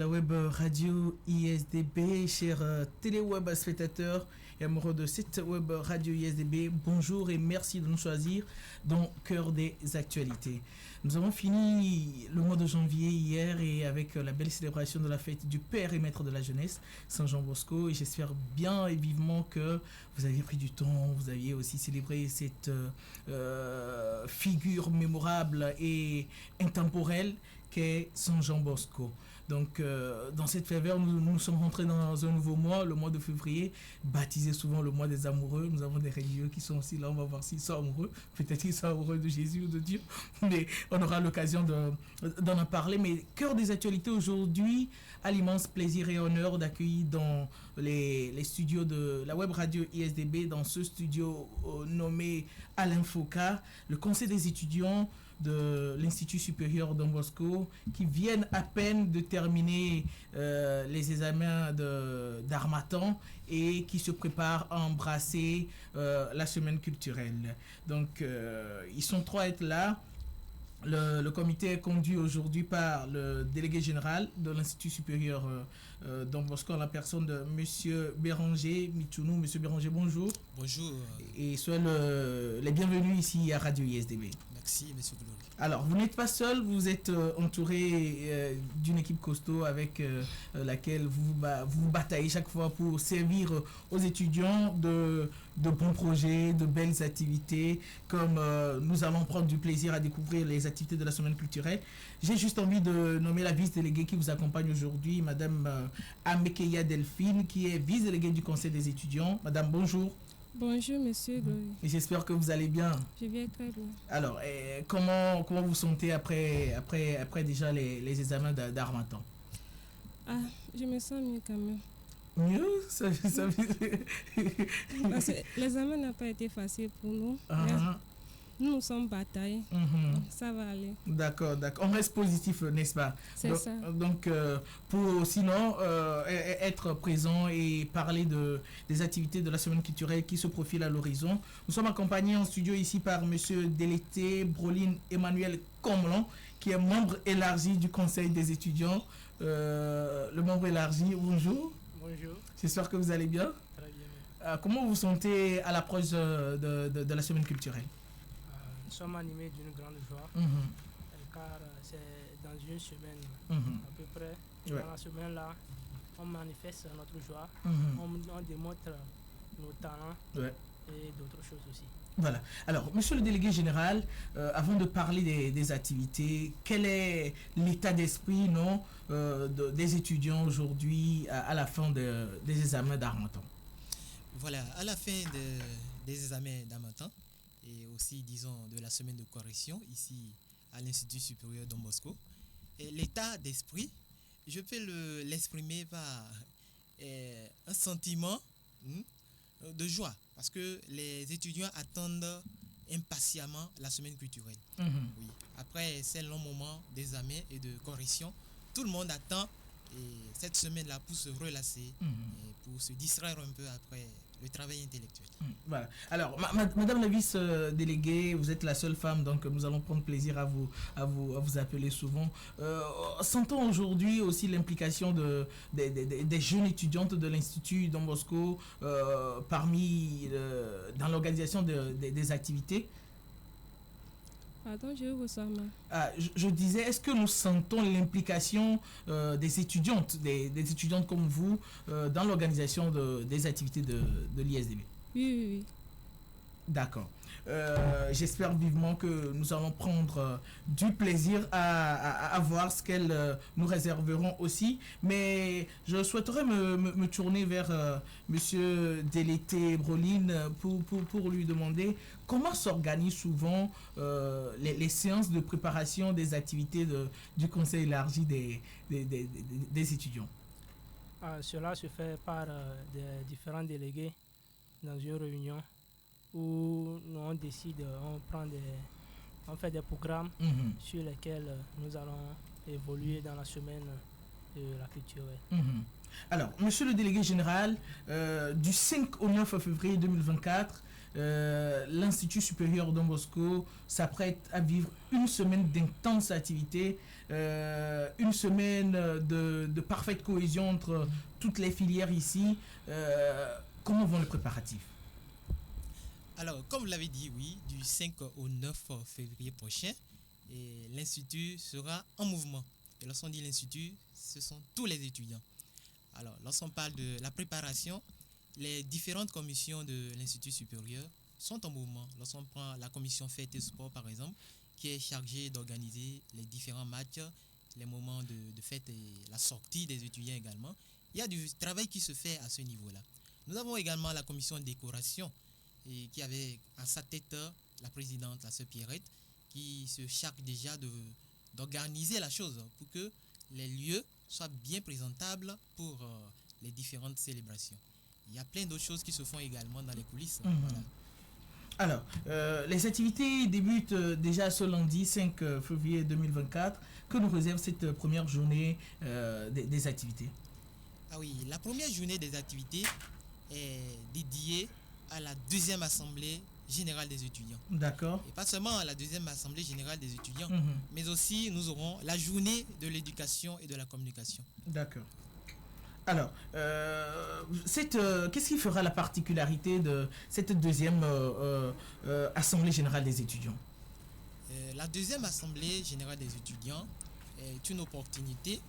la web radio ISDB, chers téléweb spectateurs et amoureux de cette web radio ISDB, bonjour et merci de nous choisir dans Cœur des actualités. Nous avons fini le mois de janvier hier et avec la belle célébration de la fête du Père et Maître de la Jeunesse, Saint Jean Bosco, et j'espère bien et vivement que vous aviez pris du temps, vous aviez aussi célébré cette figure mémorable et intemporelle qu'est Saint Jean Bosco. Donc, dans cette faveur, nous sommes rentrés dans un nouveau mois, le mois de février, baptisé souvent le mois des amoureux. Nous avons des religieux qui sont aussi là, on va voir s'ils sont amoureux. Peut-être qu'ils sont amoureux de Jésus ou de Dieu, mais on aura l'occasion d'en en parler. Mais Cœur des actualités aujourd'hui a l'immense plaisir et honneur d'accueillir dans les studios de la web radio ISDB, dans ce studio nommé Alain Foucault, le conseil des étudiants de l'Institut supérieur Don Bosco qui viennent à peine de terminer les examens d'Harmattan et qui se préparent à embrasser la semaine culturelle. Donc, ils sont trois à être là. Le comité est conduit aujourd'hui par le délégué général de l'Institut supérieur Don Bosco en la personne de Monsieur Béranger Michounou. Monsieur Béranger, bonjour. Bonjour. Et soyez les bienvenus ici à Radio ISDB. Merci, Monsieur Glory. Alors, vous n'êtes pas seul, vous êtes entouré d'une équipe costaud avec laquelle vous vous bataillez chaque fois pour servir aux étudiants de bons projets, de belles activités, comme nous allons prendre du plaisir à découvrir les activités de la semaine culturelle. J'ai juste envie de nommer la vice-déléguée qui vous accompagne aujourd'hui, Madame Amekeya Delphine, qui est vice-déléguée du conseil des étudiants. Madame, bonjour. Bonjour, monsieur Glory. Et j'espère que vous allez bien. Je vais très bien. Alors, comment vous sentez après déjà les examens d'Harmattan? Ah, je me sens mieux quand même. Mieux Parce que l'examen n'a pas été facile pour nous. Nous sommes bataillés. Ça va aller. D'accord. On reste positif, n'est-ce pas? C'est ça. Donc, pour sinon être présent et parler des activités de la semaine culturelle qui se profilent à l'horizon, nous sommes accompagnés en studio ici par Monsieur Délété Broline Emmanuel Comlan, qui est membre élargi du conseil des étudiants. Le membre élargi, bonjour. Bonjour. J'espère que vous allez bien. Très bien. Comment vous vous sentez à l'approche de la semaine culturelle? Nous sommes animés d'une grande joie, car c'est dans une semaine à peu près. Ouais. Dans la semaine-là, on manifeste notre joie, on démontre nos talents et d'autres choses aussi. Voilà. Alors, monsieur le délégué général, avant de parler des activités, quel est l'état d'esprit des étudiants aujourd'hui à la fin des examens d'Harmattan? Voilà, à la fin des examens d'Harmattan et aussi, disons, de la semaine de correction ici à l'Institut supérieur Don Bosco, l'état d'esprit, je peux l'exprimer par un sentiment de joie, parce que les étudiants attendent impatiemment la semaine culturelle. Oui. Après ces longs moments d'examen et de correction, tout le monde attend cette semaine-là pour se relâcher et pour se distraire un peu après le travail intellectuel. Voilà. Alors, Madame la vice-déléguée, vous êtes la seule femme, donc nous allons prendre plaisir à vous appeler souvent. Sentons aujourd'hui aussi l'implication des jeunes étudiantes de l'Institut Don Bosco dans l'organisation des activités. Pardon, je vous sens mal. Je disais, est-ce que nous sentons l'implication des étudiantes comme vous dans l'organisation des activités de l'ISDB? Oui. D'accord. J'espère vivement que nous allons prendre du plaisir à voir ce qu'elles nous réserveront aussi. Mais je souhaiterais me tourner vers Monsieur Délété Broline pour lui demander comment s'organisent souvent les séances de préparation des activités du conseil élargi des étudiants. Cela se fait par des différents délégués dans une réunion où on décide, on fait des programmes sur lesquels nous allons évoluer dans la semaine de la culture. Alors, monsieur le délégué général, du 5 au 9 février 2024, l'Institut supérieur Don Bosco s'apprête à vivre une semaine d'intenses activités, une semaine de parfaite cohésion entre toutes les filières ici. Comment vont les préparatifs? Alors, comme vous l'avez dit, oui, du 5 au 9 février prochain, l'Institut sera en mouvement. Et lorsqu'on dit l'Institut, ce sont tous les étudiants. Alors, lorsqu'on parle de la préparation, les différentes commissions de l'Institut supérieur sont en mouvement. Lorsqu'on prend la commission fête et sport, par exemple, qui est chargée d'organiser les différents matchs, les moments de fête et la sortie des étudiants également, il y a du travail qui se fait à ce niveau-là. Nous avons également la commission décoration, et qui avait à sa tête la présidente, la sœur Pierrette, qui se charge déjà d'organiser la chose pour que les lieux soient bien présentables pour les différentes célébrations. Il y a plein d'autres choses qui se font également dans les coulisses. Voilà. Alors, les activités débutent déjà ce lundi 5 février 2024. Que nous réserve cette première journée des activités? Ah oui, la première journée des activités est dédiée à la deuxième assemblée générale des étudiants. D'accord. Et pas seulement à la deuxième assemblée générale des étudiants, mais aussi nous aurons la journée de l'éducation et de la communication. D'accord. Alors, qu'est-ce qui fera la particularité de cette deuxième assemblée générale des étudiants? La deuxième assemblée générale des étudiants est une opportunité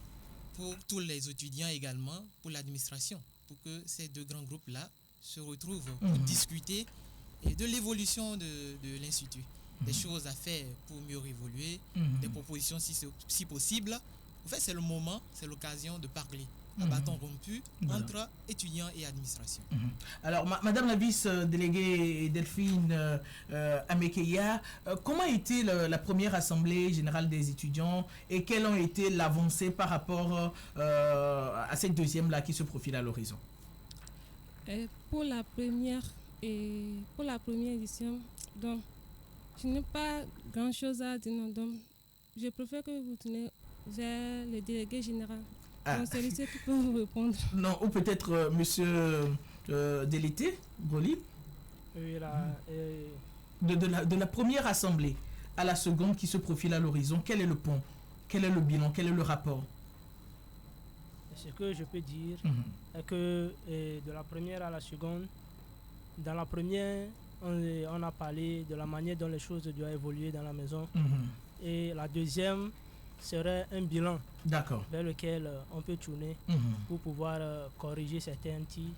pour tous les étudiants également, pour l'administration, pour que ces deux grands groupes-là se retrouvent pour discuter de l'évolution de l'Institut. Des choses à faire pour mieux évoluer, des propositions si possible. En fait, c'est le moment, c'est l'occasion de parler à bâton rompu entre étudiants et administration. Alors, Madame la vice-déléguée Delphine Amekeya, comment a été la première assemblée générale des étudiants et quelles ont été l'avancée par rapport à cette deuxième-là qui se profile à l'horizon? Pour la première édition, donc, je n'ai pas grand-chose à dire, donc je préfère que vous tournez vers le délégué général. Donc, celui-ci qui peut vous répondre. Non, ou peut-être monsieur Délité, Broli. Oui, là, de la première assemblée à la seconde qui se profile à l'horizon, quel est le pont? Quel est le bilan? Quel est le rapport? Ce que je peux dire est que de la première à la seconde, dans la première, on a parlé de la manière dont les choses doivent évoluer dans la maison. Et la deuxième serait un bilan vers lequel on peut tourner pour pouvoir corriger certains tirs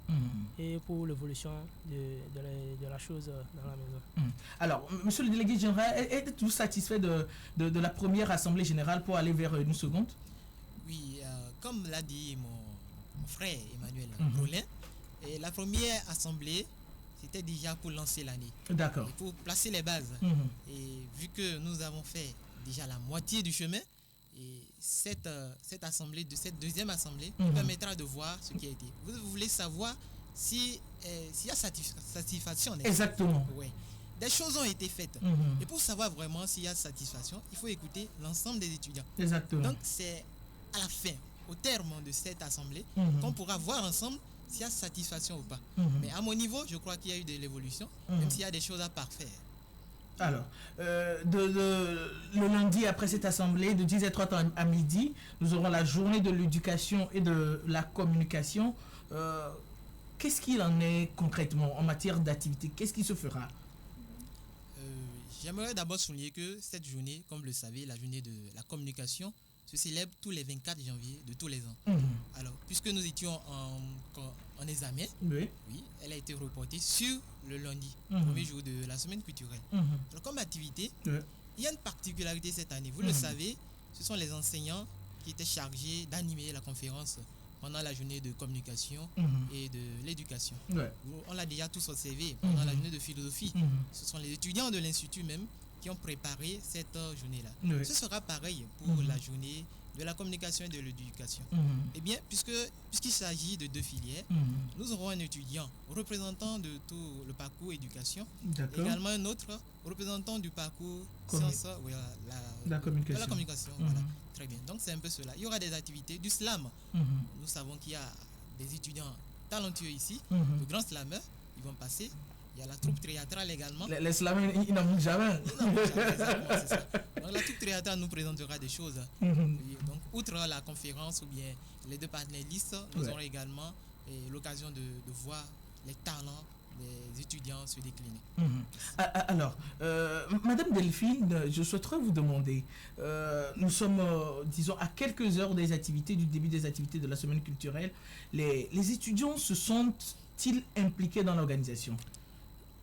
et pour l'évolution de la chose dans la maison. Alors, monsieur le délégué général, êtes-vous satisfait de la première assemblée générale pour aller vers une seconde? Oui, comme l'a dit mon frère Emmanuel Brolin, la première assemblée, c'était déjà pour lancer l'année. D'accord. Pour placer les bases. Et vu que nous avons fait déjà la moitié du chemin, et cette assemblée, cette deuxième assemblée, permettra de voir ce qui a été. Vous voulez savoir s'il y a satisfaction. Exactement. Oui. Des choses ont été faites. Et pour savoir vraiment s'il y a satisfaction, il faut écouter l'ensemble des étudiants. Exactement. Donc c'est à la fin, au terme de cette assemblée, qu'on pourra voir ensemble s'il y a satisfaction ou pas. Mais à mon niveau, je crois qu'il y a eu de l'évolution, même s'il y a des choses à parfaire. Alors, le lundi après cette assemblée, de 10h30 à midi, nous aurons la journée de l'éducation et de la communication. Qu'est-ce qu'il en est concrètement en matière d'activité? Qu'est-ce qui se fera? J'aimerais d'abord souligner que cette journée, comme vous le savez, la journée de la communication, se célèbre tous les 24 janvier de tous les ans. Alors, puisque nous étions en examen, oui, elle a été reportée sur le lundi, premier jour de la semaine culturelle. Alors, comme activité, il y a une particularité cette année. Vous le savez, ce sont les enseignants qui étaient chargés d'animer la conférence pendant la journée de communication et de l'éducation. On l'a déjà tous observé pendant la journée de philosophie. Ce sont les étudiants de l'Institut même qui ont préparé cette journée-là. Ce sera pareil pour la journée de la communication et de l'éducation. Eh bien, puisqu'il s'agit de deux filières, nous aurons un étudiant représentant de tout le parcours éducation, également un autre représentant du parcours sciences, la communication. De la communication. Voilà. Très bien. Donc, c'est un peu cela. Il y aura des activités du slam. Nous savons qu'il y a des étudiants talentueux ici, de grands slameurs. Ils vont passer. Il y a la troupe théâtrale également. Les slameurs, ils n'en manquent jamais. C'est ça. Donc la troupe théâtrale nous présentera des choses. Oui, donc, outre la conférence ou bien les deux panélistes, nous aurons également l'occasion de voir les talents des étudiants se décliner. Alors, Madame Delphine, je souhaiterais vous demander, nous sommes, disons, à quelques heures des activités, du début des activités de la semaine culturelle. Les étudiants se sentent-ils impliqués dans l'organisation?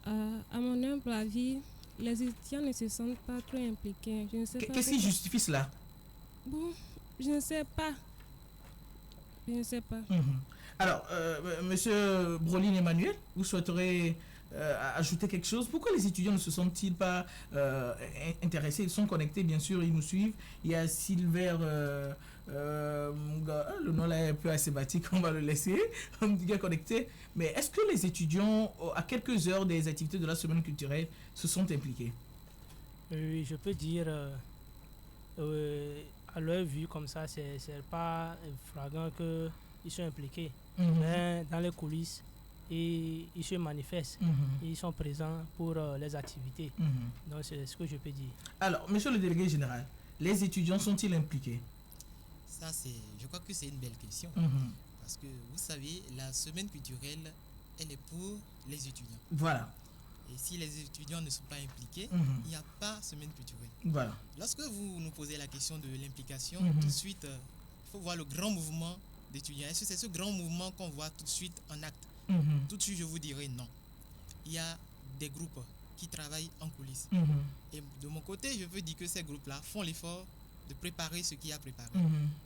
À mon humble avis, les étudiants ne se sentent pas trop impliqués. Qu'est-ce qui justifie cela? Bon, je ne sais pas. Alors, Monsieur Broline Emmanuel, vous souhaiterez ajouter quelque chose? Pourquoi les étudiants ne se sentent-ils pas intéressés? Ils sont connectés, bien sûr, ils nous suivent. Il y a Silver, le nom là est un peu acébatique, on va le laisser. On dit connecté. Mais est-ce que les étudiants, à quelques heures des activités de la semaine culturelle, se sont impliqués? Oui, je peux dire, à leur vue comme ça, c'est pas flagrant qu'ils sont impliqués. Mais dans les coulisses, ils se manifestent, ils sont présents pour les activités. Donc c'est ce que je peux dire. Alors, monsieur le délégué général, les étudiants sont-ils impliqués? Ça, je crois que c'est une belle question. Parce que vous savez, la semaine culturelle, elle est pour les étudiants. Voilà. Et si les étudiants ne sont pas impliqués, il n'y a pas semaine culturelle. Voilà. Lorsque vous nous posez la question de l'implication, tout de suite, il faut voir le grand mouvement d'étudiants. Est-ce que c'est ce grand mouvement qu'on voit tout de suite en acte? Tout de suite, je vous dirais non. Il y a des groupes qui travaillent en coulisses. Et de mon côté, je veux dire que ces groupes-là font l'effort de préparer ce qu'il y a préparé.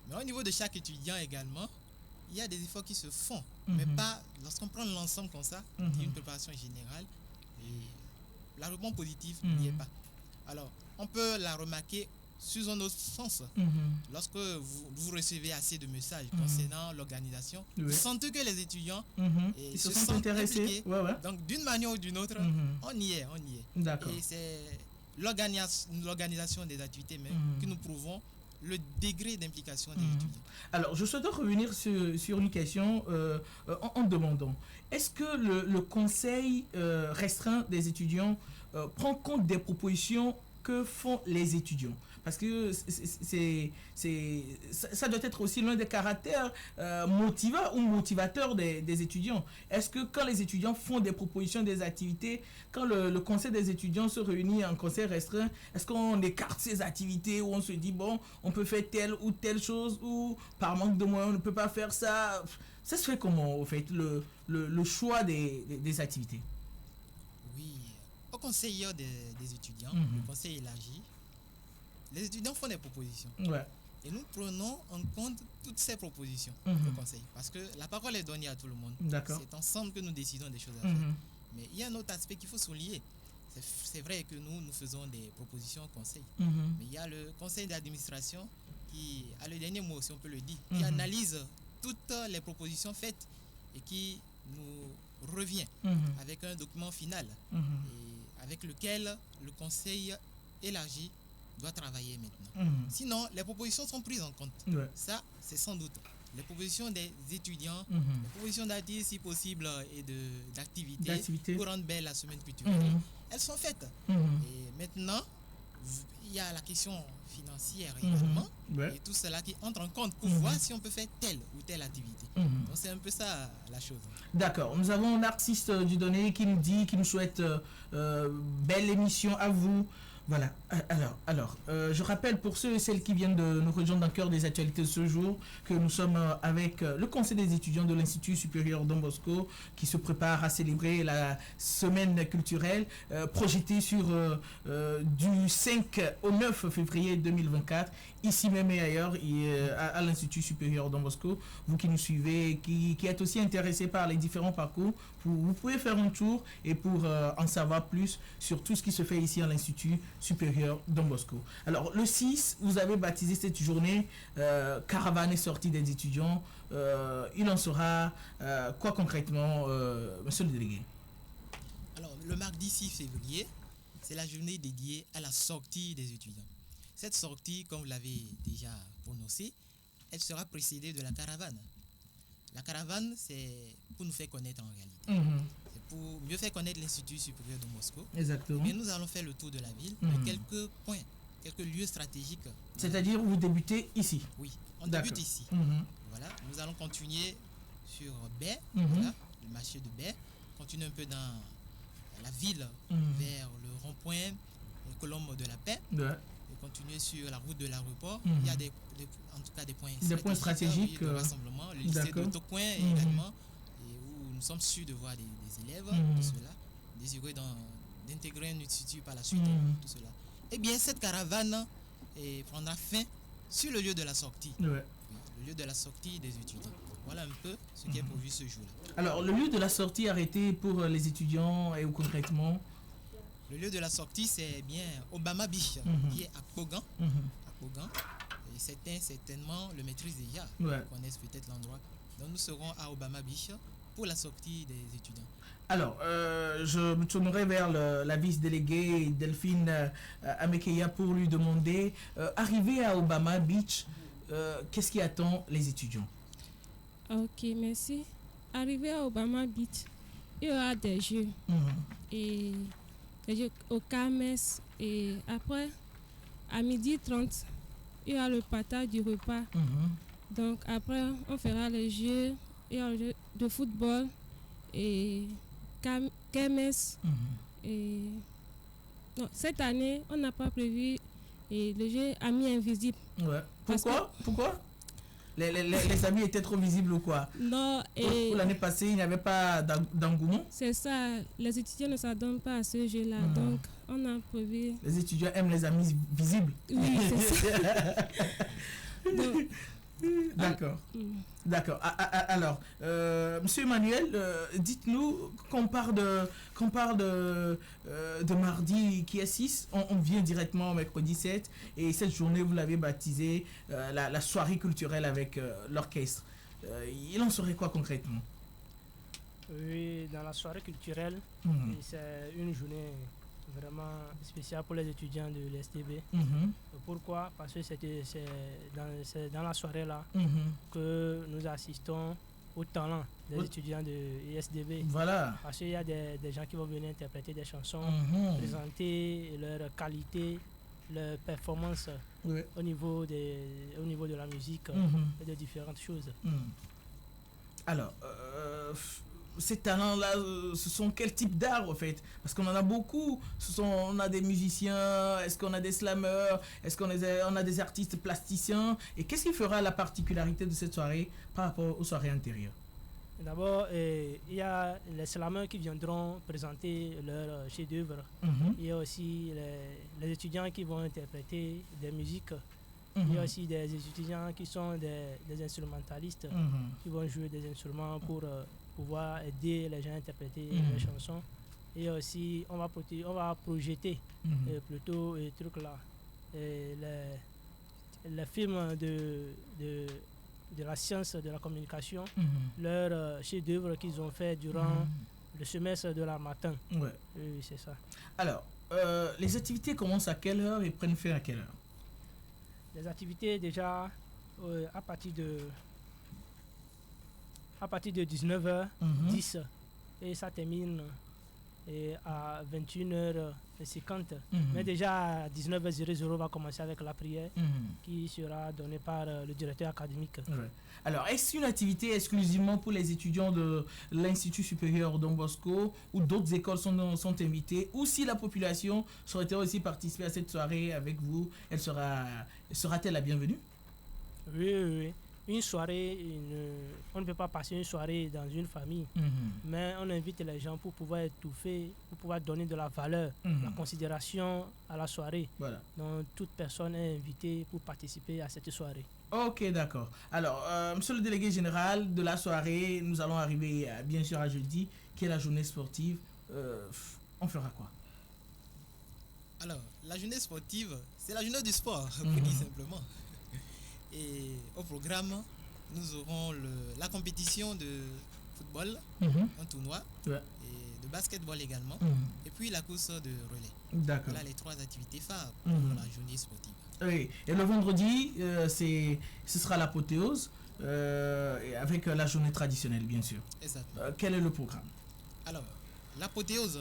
Mais au niveau de chaque étudiant également, il y a des efforts qui se font. Mais pas lorsqu'on prend l'ensemble comme ça, une préparation générale, et la réponse positive n'y est pas. Alors, on peut la remarquer sous un autre sens. Lorsque vous recevez assez de messages concernant l'organisation, vous sentez que les étudiants ils se sont intéressés. Donc, d'une manière ou d'une autre, on y est. D'accord. Et c'est l'organisation des activités même que nous prouvons le degré d'implication des étudiants. Alors, je souhaite revenir sur une question en demandant, est-ce que le conseil restreint des étudiants prend compte des propositions que font les étudiants? Parce que ça doit être aussi l'un des caractères motivants ou motivateurs des étudiants. Est-ce que quand les étudiants font des propositions, des activités, quand le conseil des étudiants se réunit en conseil restreint, est-ce qu'on écarte ces activités ou on se dit, bon, on peut faire telle ou telle chose ou par manque de moyens, on ne peut pas faire ça? Ça se fait comment, au fait, le choix des activités? Oui, au conseil des étudiants, le conseil élargi, les étudiants font des propositions. Et nous prenons en compte toutes ces propositions au conseil. Parce que la parole est donnée à tout le monde. C'est ensemble que nous décidons des choses à faire. Mais il y a un autre aspect qu'il faut souligner. C'est vrai que nous faisons des propositions au conseil. Mais il y a le conseil d'administration qui a le dernier mot, si on peut le dire, qui analyse toutes les propositions faites et qui nous revient avec un document final et avec lequel le conseil élargi doit travailler maintenant. Sinon, les propositions sont prises en compte. Ça, c'est sans doute. Les propositions des étudiants, les propositions d'artistes, si possible, et d'activités pour rendre belle la semaine culturelle, elles sont faites. Et maintenant, il y a la question financière également, et tout cela qui entre en compte pour voir si on peut faire telle ou telle activité. Donc, c'est un peu ça la chose. D'accord. Nous avons Narcisse Dudonné qui nous souhaite belle émission à vous. Voilà. Alors, je rappelle pour ceux et celles qui viennent de nous rejoindre dans le cœur des actualités de ce jour que nous sommes avec le conseil des étudiants de l'Institut supérieur Don Bosco qui se prépare à célébrer la semaine culturelle projetée sur du 5 au 9 février 2024 ici même et ailleurs à l'Institut supérieur Don Bosco. Vous qui nous suivez, qui êtes aussi intéressés par les différents parcours, vous pouvez faire un tour et pour en savoir plus sur tout ce qui se fait ici à l'Institut supérieur Don Bosco. Alors, le 6, vous avez baptisé cette journée Caravane et sortie des étudiants. Il en sera quoi concrètement, monsieur le délégué? Alors, le mardi 6 février, c'est la journée dédiée à la sortie des étudiants. Cette sortie, comme vous l'avez déjà prononcé, elle sera précédée de la caravane. La caravane, c'est pour nous faire connaître en réalité. C'est pour mieux faire connaître l'Institut supérieur de Moscou. Exactement. Mais nous allons faire le tour de la ville, quelques points, quelques lieux stratégiques. C'est-à-dire, vous débutez ici? Oui, on débute ici. Voilà, nous allons continuer sur Baie, voilà, le marché de Baie, continuer un peu dans la ville vers le rond-point, le colombe de la Paix, et continuer sur la route de l'aéroport. Il y a en tout cas des points stratégiques de rassemblement, le lycée de Tocoin également, et où nous sommes sûrs de voir des élèves, tout cela, désireux d'intégrer un institut par la suite, tout cela. Eh bien, cette caravane prendra fin sur le lieu de la sortie. Le lieu de la sortie des étudiants. Voilà un peu ce qui est prévu ce jour-là. Alors, le lieu de la sortie arrêté pour les étudiants et où concrètement? Le lieu de la sortie, c'est bien Obama Beach, qui est à Kogan. À Kogan. Et certains, certainement, le maîtrisent déjà. Ils connaissent peut-être l'endroit. Donc, nous serons à Obama Beach pour la sortie des étudiants. Alors, je me tournerai vers la vice-déléguée Delphine Amekeya pour lui demander, arrivé à Obama Beach, qu'est-ce qui attend les étudiants? Ok, merci. Arrivé à Obama Beach, il y aura des jeux. Et des jeux au Carmes. Et après, à 12h30, il y aura le partage du repas. Donc après, on fera les jeux. Il y aura le jeu de football et kermesse. Et non, cette année, on n'a pas prévu le jeu Amis Invisibles. Pourquoi les amis étaient trop visibles ou quoi? Non. Pour l'année passée, il n'y avait pas d'engouement? C'est ça. Les étudiants ne s'adonnent pas à ce jeu-là. Donc, on a prévu... Les étudiants aiment les amis visibles? Oui, c'est ça. Donc, d'accord. D'accord. Alors, Monsieur Emmanuel, dites-nous qu'on parle de mardi qui est 6, on vient directement mercredi 7, et cette journée, vous l'avez baptisée la soirée culturelle avec l'orchestre. Il en serait quoi concrètement? Oui, dans la soirée culturelle, c'est une journée vraiment spéciale pour les étudiants de l'STB. Pourquoi? Parce que c'est dans la soirée là que nous assistons au talent des étudiants de l'STB. Voilà. Parce qu'il y a des gens qui vont venir interpréter des chansons, présenter leur qualité, leur performance au niveau de la musique et de différentes choses. Alors, ces talents-là, ce sont quel type d'art en fait? Parce qu'on en a beaucoup. On a des musiciens, est-ce qu'on a des slammeurs, est-ce qu'on a des artistes plasticiens? Et qu'est-ce qui fera la particularité de cette soirée par rapport aux soirées antérieures? D'abord, il y a les slammeurs qui viendront présenter leur chef-d'œuvre. Il y a aussi les étudiants qui vont interpréter des musiques. Il y a aussi des étudiants qui sont des instrumentalistes qui vont jouer des instruments pour pouvoir aider les gens à interpréter les chansons. Et aussi, on va projeter plutôt les trucs là. Les films de la science de la communication, leur chef-d'œuvre qu'ils ont fait durant le semestre de la matin. Oui, c'est ça. Alors, les activités commencent à quelle heure et prennent fin à quelle heure? Les activités déjà à partir de 19h10 et ça termine à 21h50. Mais déjà à 19h00 on va commencer avec la prière qui sera donnée par le directeur académique. Alors, est-ce une activité exclusivement pour les étudiants de l'Institut supérieur Don Bosco ou d'autres écoles sont invitées, ou si la population souhaiterait aussi participer à cette soirée avec vous, sera-t-elle la bienvenue? Oui. Une soirée, on ne peut pas passer une soirée dans une famille, mais on invite les gens pour pouvoir étouffer, pour pouvoir donner de la valeur, la considération à la soirée. Voilà. Donc toute personne est invitée pour participer à cette soirée. Ok, d'accord. Alors, monsieur le délégué général de la soirée, nous allons arriver bien sûr à jeudi, qui est la journée sportive. On fera quoi? Alors, la journée sportive, c'est la journée du sport, pour dire simplement. Et au programme, nous aurons la compétition de football, un tournoi, et de basketball également, et puis la course de relais. D'accord. Voilà les 3 activités phares pour la journée sportive. Oui. Et le vendredi, ce sera l'apothéose avec avec la journée traditionnelle, bien sûr. Exactement. Quel est le programme? Alors, l'apothéose,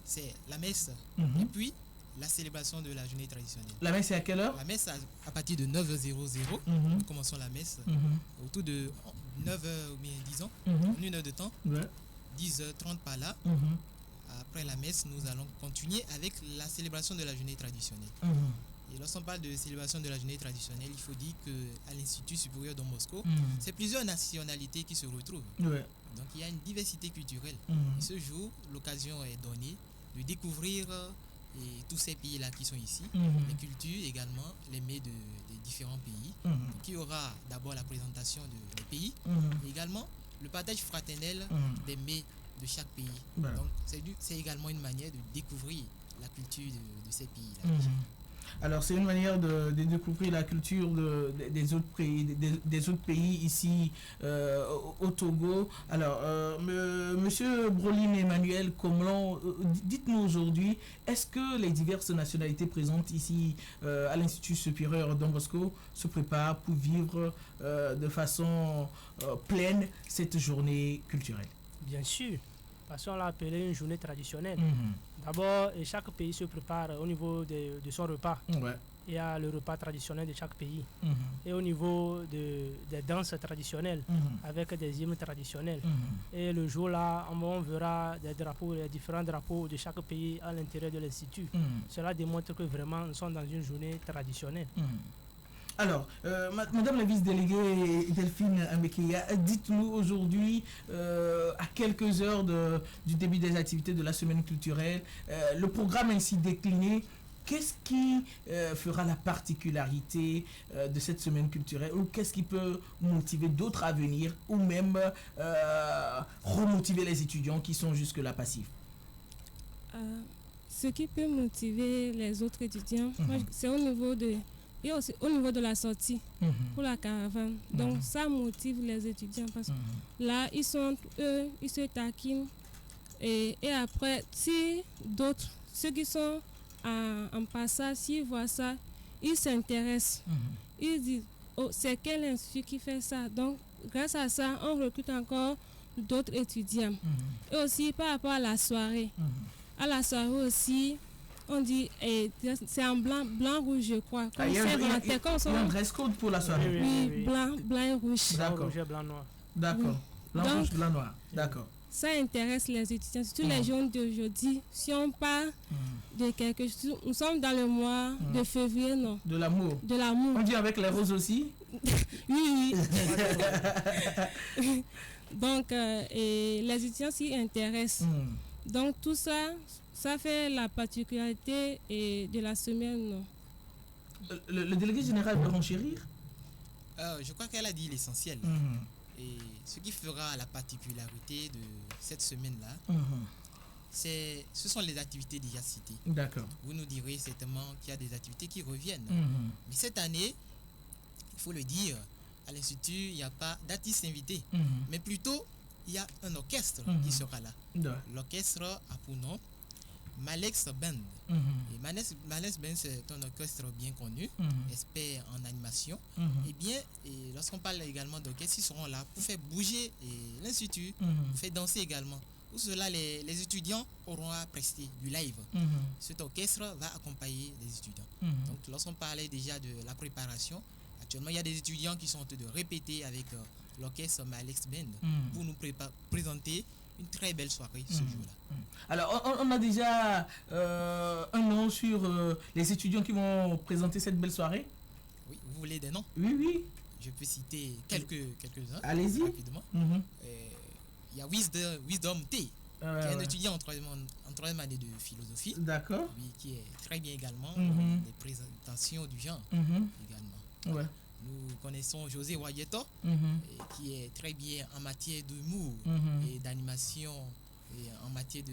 c'est la messe et puis la célébration de la journée traditionnelle. La messe est à quelle heure? La messe à partir de 9h00. Nous commençons la messe autour de 9h ou bien disons, en une heure de temps, 10h30 par là. Après la messe, nous allons continuer avec la célébration de la journée traditionnelle. Et lorsqu'on parle de célébration de la journée traditionnelle, il faut dire qu'à l'Institut supérieur Don Bosco, c'est plusieurs nationalités qui se retrouvent. Donc il y a une diversité culturelle. Et ce jour, l'occasion est donnée de découvrir tous ces pays-là qui sont ici, les cultures également, les mets des différents pays. Donc il y aura d'abord la présentation des pays, mais également le partage fraternel des mets de chaque pays. Donc c'est également une manière de découvrir la culture de ces pays-là. Alors c'est une manière de découvrir la culture des autres pays ici au Togo. Alors Monsieur Broline Emmanuel Komlan, dites-nous aujourd'hui, est-ce que les diverses nationalités présentes ici à l'Institut supérieur Don Bosco se préparent pour vivre de façon pleine cette journée culturelle? Bien sûr, parce qu'on l'a appelé une journée traditionnelle. D'abord, chaque pays se prépare au niveau de son repas. Il y a le repas traditionnel de chaque pays. Et au niveau des danses traditionnelles, avec des hymnes traditionnels. Et le jour-là, on verra des drapeaux, les différents drapeaux de chaque pays à l'intérieur de l'Institut. Cela démontre que vraiment nous sommes dans une journée traditionnelle. Alors, Madame la vice-déléguée Delphine Amekeya, dites-nous aujourd'hui, à quelques heures du début des activités de la semaine culturelle, le programme ainsi décliné, qu'est-ce qui fera la particularité de cette semaine culturelle, ou qu'est-ce qui peut motiver d'autres à venir, ou même remotiver les étudiants qui sont jusque-là passifs? Ce qui peut motiver les autres étudiants, c'est au niveau de... Et aussi au niveau de la sortie pour la caravane. Donc ça motive les étudiants parce que là, ils se taquinent. Et après, si d'autres, ceux qui sont en passage, s'ils voient ça, ils s'intéressent. Ils disent, oh, c'est quel institut qui fait ça? Donc, grâce à ça, on recrute encore d'autres étudiants. Et aussi par rapport à la soirée. À la soirée aussi, on dit, c'est en blanc, rouge, je crois. Il y a un dress code pour la soirée. Oui. Blanc et rouge. D'accord. Rouge et blanc noir. D'accord. Blanc, rouge, blanc, noir. D'accord. Ça intéresse les étudiants, surtout les jeunes d'aujourd'hui. Si on parle de quelque chose, nous sommes dans le mois de février, non? De l'amour. De l'amour. On dit avec les roses aussi? Oui. Donc, les étudiants s'y intéressent. Donc, tout ça, ça fait la particularité de la semaine. Non? Le délégué général peut renchérir? Je crois qu'elle a dit l'essentiel. Et ce qui fera la particularité de cette semaine-là, ce sont les activités déjà citées. D'accord. Vous nous direz certainement qu'il y a des activités qui reviennent. Mais cette année, il faut le dire, à l'Institut, il n'y a pas d'artistes invités. Mais plutôt, il y a un orchestre qui sera là. L'orchestre a pour nom Malex Band. Et Malex Band, c'est un orchestre bien connu, expert en animation. Et bien, lorsqu'on parle également d'orchestre, ils seront là pour faire bouger l'Institut, pour faire danser également. Pour cela, les étudiants auront à prester du live. Cet orchestre va accompagner les étudiants. Donc, lorsqu'on parlait déjà de la préparation, actuellement, il y a des étudiants qui sont en train de répéter avec l'orchestre Malex Band pour nous présenter une très belle soirée ce jour-là. Alors, on a déjà un nom sur les étudiants qui vont présenter cette belle soirée? Oui, vous voulez des noms? Oui. Je peux citer quelques-uns. Allez-y. Rapidement. Il y a Wisdom T, qui est un étudiant en troisième année de philosophie. D'accord. Oui, qui est très bien également dans les présentations du genre également. Ouais. Nous connaissons José Wayeto, qui est très bien en matière d'humour et d'animation et en matière de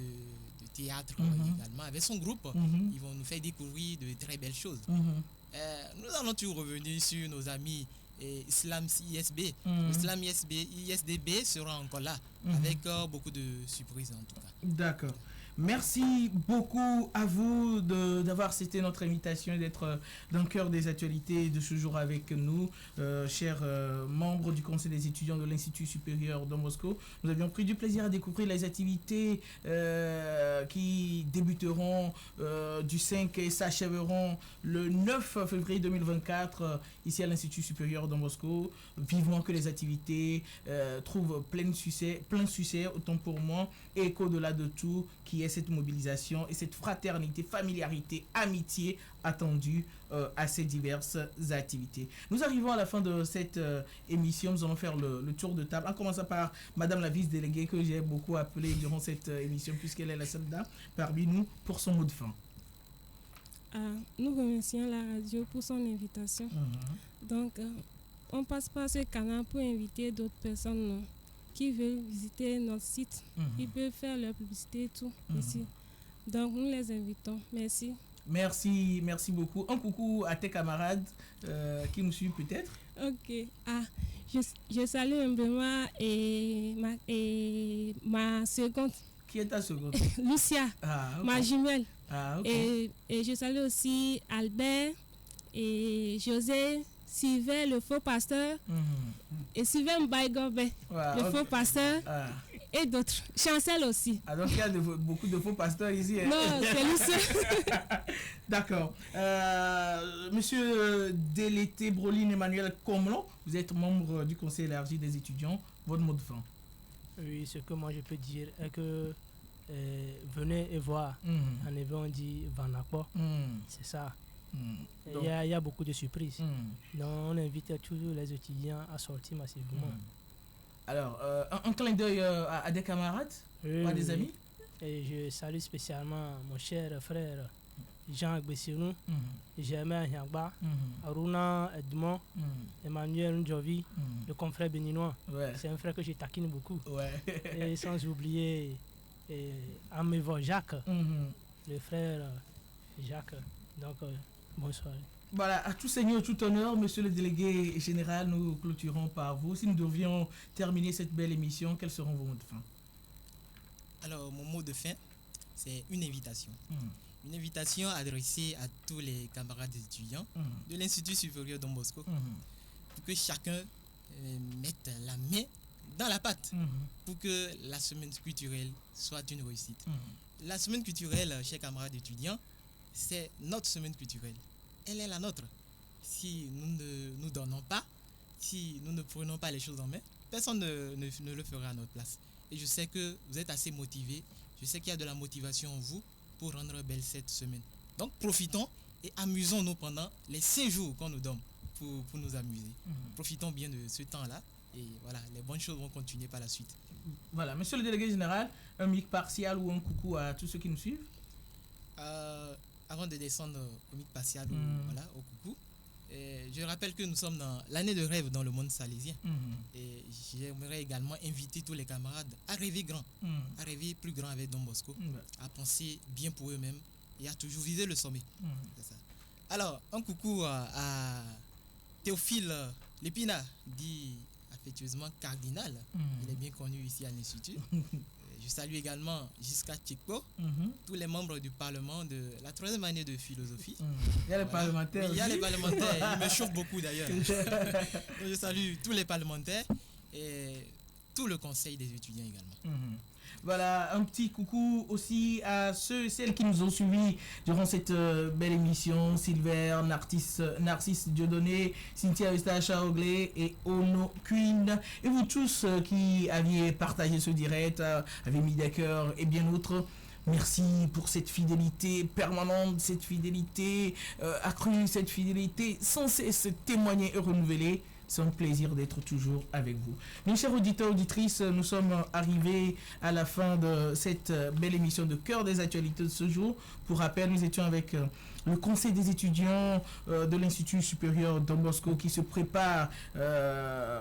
théâtre également. Avec son groupe, ils vont nous faire découvrir de très belles choses. Nous allons toujours revenir sur nos amis Islam ISB. Islam ISDB sera encore là avec beaucoup de surprises en tout cas. D'accord. Merci beaucoup à vous d'avoir accepté notre invitation et d'être dans le cœur des actualités de ce jour avec nous, chers membres du Conseil des étudiants de l'Institut supérieur Don Bosco. Nous avions pris du plaisir à découvrir les activités qui débuteront du 5 et s'achèveront le 9 février 2024 ici à l'Institut supérieur Don Bosco. Vivement que les activités trouvent plein succès, autant pour moi, et qu'au-delà de tout, qui est cette mobilisation et cette fraternité, familiarité, amitié attendue à ces diverses activités. Nous arrivons à la fin de cette émission. Nous allons faire le tour de table en commençant par Madame la vice-déléguée que j'ai beaucoup appelée durant cette émission puisqu'elle est la seule dame parmi nous pour son mot de fin. Nous remercions la radio pour son invitation. Donc, on passe par ce canal pour inviter d'autres personnes qui veulent visiter notre site. Ils peuvent faire leur publicité et tout ici. Donc, nous les invitons. Merci. Merci beaucoup. Un coucou à tes camarades qui nous suivent peut-être. Ok. Je salue humblement ma seconde. Qui est ta seconde? Lucia, okay. Ma jumelle. Okay. Et je salue aussi Albert et José, Sylvain, le faux pasteur, et Sylvain Mbaïgobe, le faux pasteur, et d'autres. Chancel aussi. Donc il y a beaucoup de faux pasteurs ici. Hein? Non, c'est Lucien. D'accord. Monsieur Délété Broline Emmanuel Comlon, vous êtes membre du Conseil élargi des étudiants. Votre mot de fin. Oui, ce que moi je peux dire est que venez et voir. En éveil, on dit Vanakbo. C'est ça. Il y a beaucoup de surprises. Donc on invite toujours les étudiants à sortir massivement. Alors, un clin d'œil à des camarades, à des amis. Et je salue spécialement mon cher frère Jean Agbessinou, Germain Nyagba, Aruna Edmond, Emmanuel Ndjovi, le confrère béninois. C'est un frère que je taquine beaucoup. Et sans oublier Amévo Jacques, le frère Jacques. Donc, bonsoir. Voilà, à tout seigneur, tout honneur, monsieur le délégué général, nous clôturons par vous. Si nous devions terminer cette belle émission, quels seront vos mots de fin? Alors, mon mot de fin, c'est une invitation. Une invitation adressée à tous les camarades étudiants de l'Institut supérieur Don Bosco pour que chacun mette la main dans la pâte pour que la semaine culturelle soit une réussite. La semaine culturelle, chers camarades étudiants, c'est notre semaine culturelle. Elle est la nôtre. Si nous ne nous donnons pas, si nous ne prenons pas les choses en main, personne ne le fera à notre place. Et je sais que vous êtes assez motivés. Je sais qu'il y a de la motivation en vous pour rendre belle cette semaine. Donc profitons et amusons-nous pendant les 5 jours qu'on nous donne pour nous amuser. Profitons bien de ce temps-là. Et voilà, les bonnes choses vont continuer par la suite. Voilà, monsieur le délégué général, un mic partial ou un coucou à tous ceux qui nous suivent. Avant de descendre au mic partial voilà, au coucou, je rappelle que nous sommes dans l'année de rêve dans le monde salésien. Et j'aimerais également inviter tous les camarades à rêver grand, à rêver plus grand avec Don Bosco, à penser bien pour eux-mêmes et à toujours viser le sommet. C'est ça. Alors, un coucou à Théophile Lépina, dit affectueusement Cardinal. Il est bien connu ici à l'Institut. Je salue également Giscard Tchekpo, tous les membres du Parlement de la 3e année de philosophie. Il y a les parlementaires. Oui, il y a les parlementaires. Ils me chauffent beaucoup d'ailleurs. Je salue tous les parlementaires et tout le conseil des étudiants également. Voilà, un petit coucou aussi à ceux et celles qui nous ont suivis durant cette belle émission. Silver, Narcisse Dieudonné, Cynthia Eustache Oglé et Ono Queen. Et vous tous qui aviez partagé ce direct, avez mis des cœurs et bien d'autres. Merci pour cette fidélité permanente, cette fidélité accrue, cette fidélité sans cesse témoignée et renouvelée. C'est un plaisir d'être toujours avec vous. Mes chers auditeurs, auditrices, nous sommes arrivés à la fin de cette belle émission de Cœur des actualités de ce jour. Pour rappel, nous étions avec le conseil des étudiants de l'Institut supérieur Don Bosco qui se prépare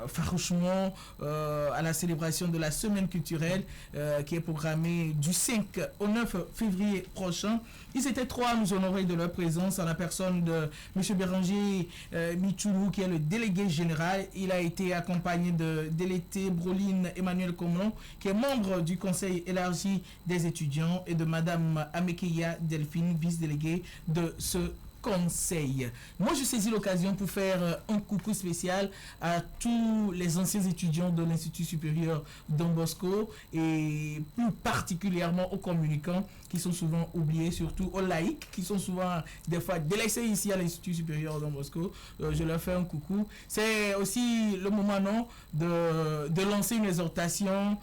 farouchement à la célébration de la semaine culturelle qui est programmée du 5 au 9 février prochain. Ils étaient 3 à nous honorer de leur présence en la personne de M. Béranger Michoulou qui est le délégué général général. Il a été accompagné de Délété Broline Emmanuel Comlon, qui est membre du conseil élargi des étudiants, et de Madame Amekeya Delphine, vice-déléguée de ce conseil. Moi, je saisis l'occasion pour faire un coucou spécial à tous les anciens étudiants de l'Institut supérieur Don Bosco, et plus particulièrement aux communicants qui sont souvent oubliés, surtout aux laïcs qui sont souvent des fois délaissés ici à l'Institut supérieur Don Bosco. Je leur fais un coucou. C'est aussi le moment, non, de lancer une exhortation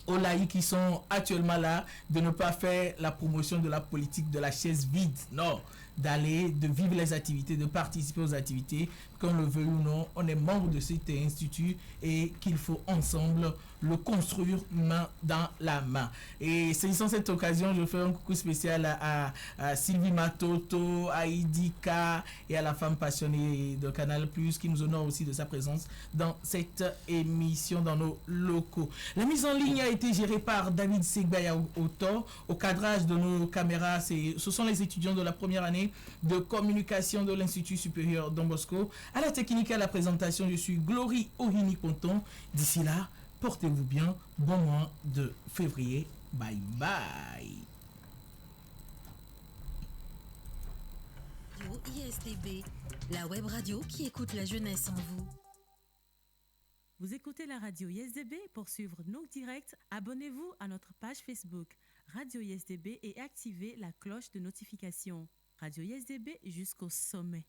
aux laïcs qui sont actuellement là, de ne pas faire la promotion de la politique de la chaise vide, non, de vivre les activités, de participer aux activités, qu'on le veuille ou non. On est membre de cet institut et qu'il faut ensemble le construire main dans la main. Et saisissant cette occasion, je fais un coucou spécial à Sylvie Matoto, à Idika et à la femme passionnée de Canal+, qui nous honore aussi de sa présence dans cette émission dans nos locaux. La mise en ligne a été gérée par David Segbaya Autor. Au cadrage de nos caméras, ce sont les étudiants de la première année de communication de l'Institut supérieur Don Bosco. À la technique et à la présentation, je suis Glory Ohini-Ponton. D'ici là, portez-vous bien. Bon mois de février. Bye bye. Radio ISDB, la web radio qui écoute la jeunesse en vous. Vous écoutez la radio ISDB. Pour suivre nos directs, abonnez-vous à notre page Facebook Radio ISDB et activez la cloche de notification. Radio ISDB jusqu'au sommet.